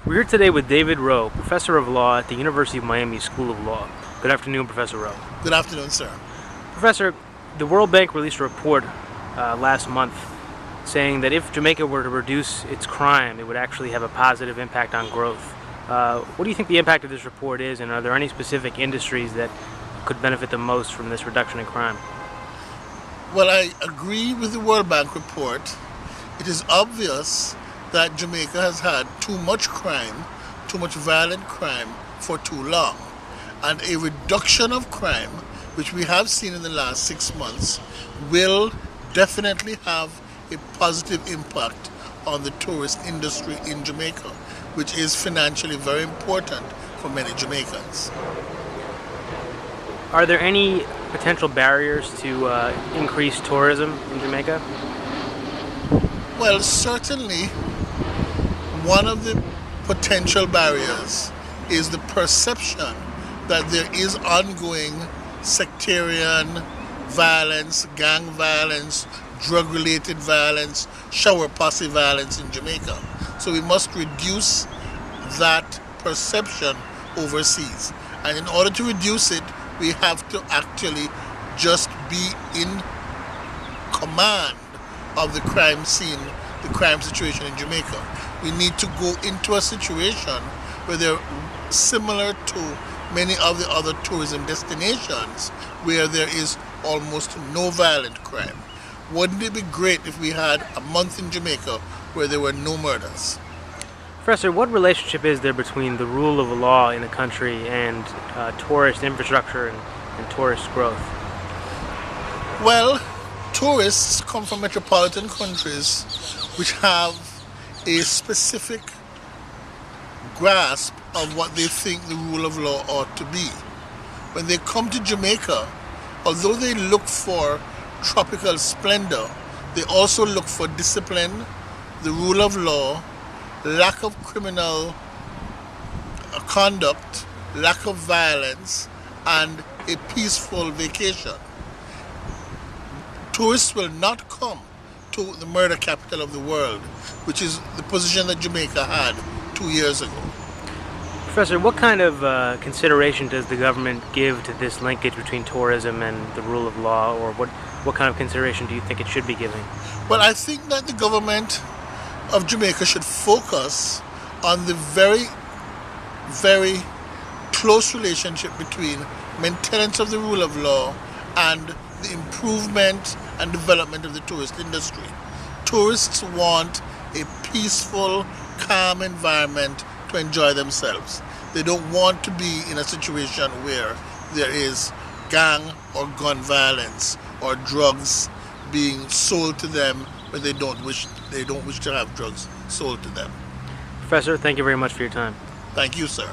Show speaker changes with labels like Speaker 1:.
Speaker 1: We're here today with David Rowe, Professor of Law at the University of Miami School of Law. Good afternoon, Professor Rowe.
Speaker 2: Good afternoon, sir.
Speaker 1: Professor, the World Bank released a report last month saying that if Jamaica were to reduce its crime, it would actually have a positive impact on growth. What do you think the impact of this report is, and are there any specific industries that could benefit the most from this reduction in crime?
Speaker 2: Well, I agree with the World Bank report. It is obvious that Jamaica has had too much crime, too much violent crime for too long. And a reduction of crime, which we have seen in the last 6 months, will definitely have a positive impact on the tourist industry in Jamaica, which is financially very important for many Jamaicans.
Speaker 1: Are there any potential barriers to increase tourism in Jamaica?
Speaker 2: Well, certainly one of the potential barriers is the perception that there is ongoing sectarian violence, gang violence, drug-related violence, shower posse violence in Jamaica. So we must reduce that perception overseas. And in order to reduce it, we have to actually just be in command of the crime scene, the crime situation in Jamaica. We need to go into a situation where they're similar to many of the other tourism destinations where there is almost no violent crime. Wouldn't it be great if we had a month in Jamaica where there were no murders?
Speaker 1: Professor, what relationship is there between the rule of law in a country and tourist infrastructure and tourist growth?
Speaker 2: Well, tourists come from metropolitan countries which have a specific grasp of what they think the rule of law ought to be. When they come to Jamaica, although they look for tropical splendor, they also look for discipline, the rule of law, lack of criminal conduct, lack of violence, and a peaceful vacation. Tourists will not come to the murder capital of the world, which is the position that Jamaica had 2 years ago.
Speaker 1: Professor, what kind of consideration does the government give to this linkage between tourism and the rule of law, or what kind of consideration do you think it should be giving?
Speaker 2: Well, I think that the government of Jamaica should focus on the very, very close relationship between maintenance of the rule of law and the improvement and development of the tourist industry. Tourists want a peaceful, calm environment to enjoy themselves. They don't want to be in a situation where there is gang or gun violence or drugs being sold to them when they don't wish to have drugs sold to them.
Speaker 1: Professor, thank you very much for your time.
Speaker 2: Thank you, sir.